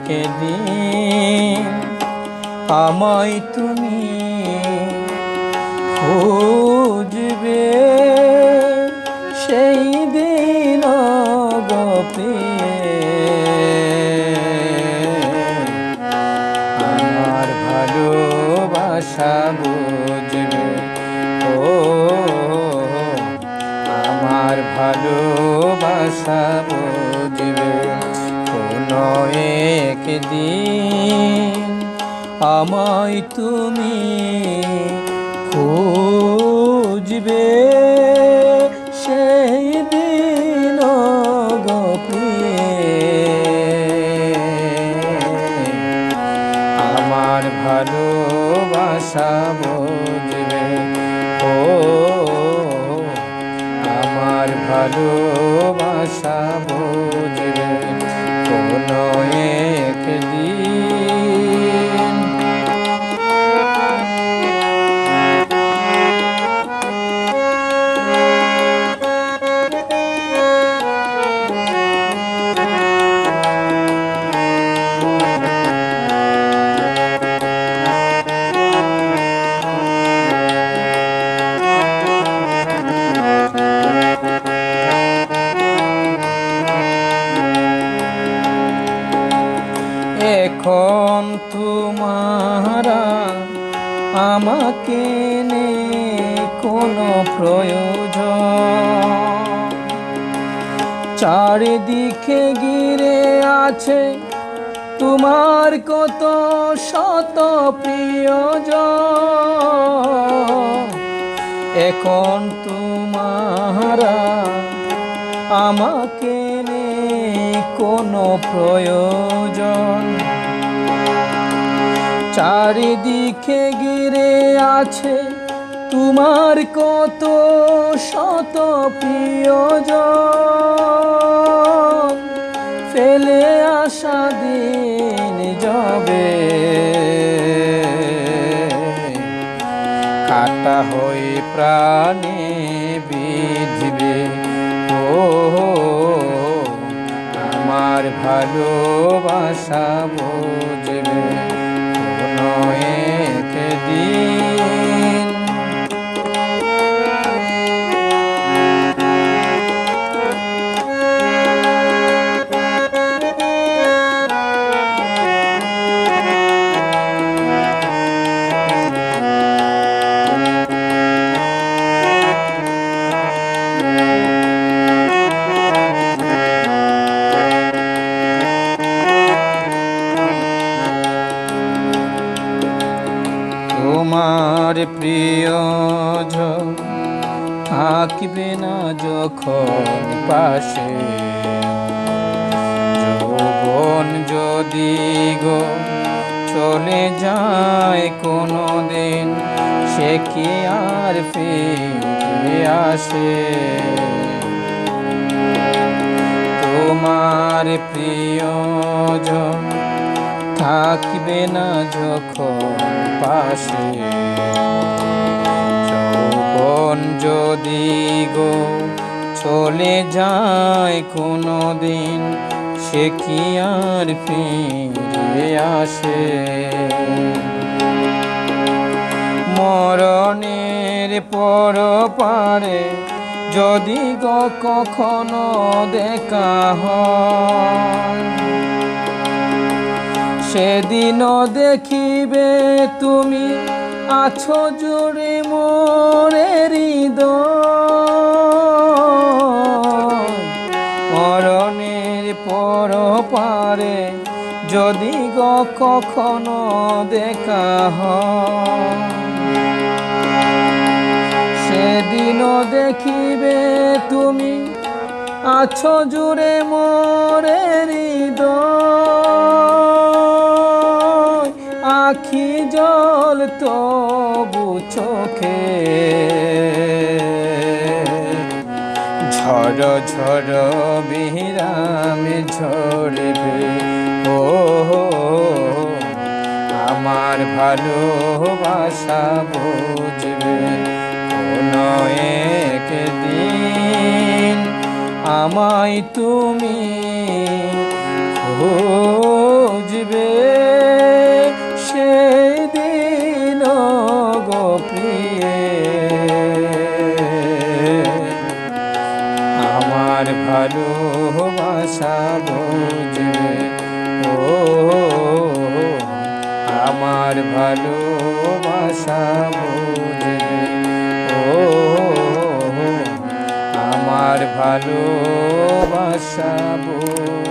একদিন আমায় তুমি খুঁজবে, সেই দিন গো আমার ভালোবাসা বুঝবে, ও আমার ভালোবাসা বুঝবে। কোনো একদিন আমায় তুমি খুঁজবে, সেই দিন গো আমার ভালোবাসা বুঝবে, ও আমার ভালোবাসা বুঝবে। কোনো একদিন এখন তোমারা আমাকে নেই কোনো প্রয়োজন, চারিদিকে ঘিরে আছে তোমার কত শত প্রিয়জন। এখন তোমারা আমাকে নেই কোনো প্রয়োজন, চারিদিকে ঘিরে আছে তোমার কত শত প্রিয়জন। ফেলে আসা দিন যাবে, কাটা হয়ে প্রাণে বিঁধবে, ও আমার ভালোবাসা বুঝবে। কোনো একদিন তোমার প্রিয়জন থাকবে না যখন পাশে, যৌবন যদি গো চলে যায় কোনো দিন, সে কি আর ফিরে আসে। তোমার প্রিয়জন থাকবে না যখন পাশে, যৌবন যদি গো চলে যায় কোনো দিন, সে কি আর ফিরে আসে। মরণের পর পারে যদি গো কখনো দেখা হয়, সেদিনও দেখিবে তুমি আছো জুড়ে মোরে হৃদয়। মরণের পর পারে যদি গো কখনো দেখা হয়, সেদিনও দেখিবে তুমি আছো জুড়ে মোরে হৃদয়। আখি জল তবু চোখে ঝড় ঝড় বিরামে ঝরবে, ও আমার ভালোবাসা বুঝবে। কোনো একদিন আমায় তুমি খুঁজবে। বুঝবে। ও আমার ভালোবাসা বুঝবে। ও আমার ভালোবাসা বুঝবে।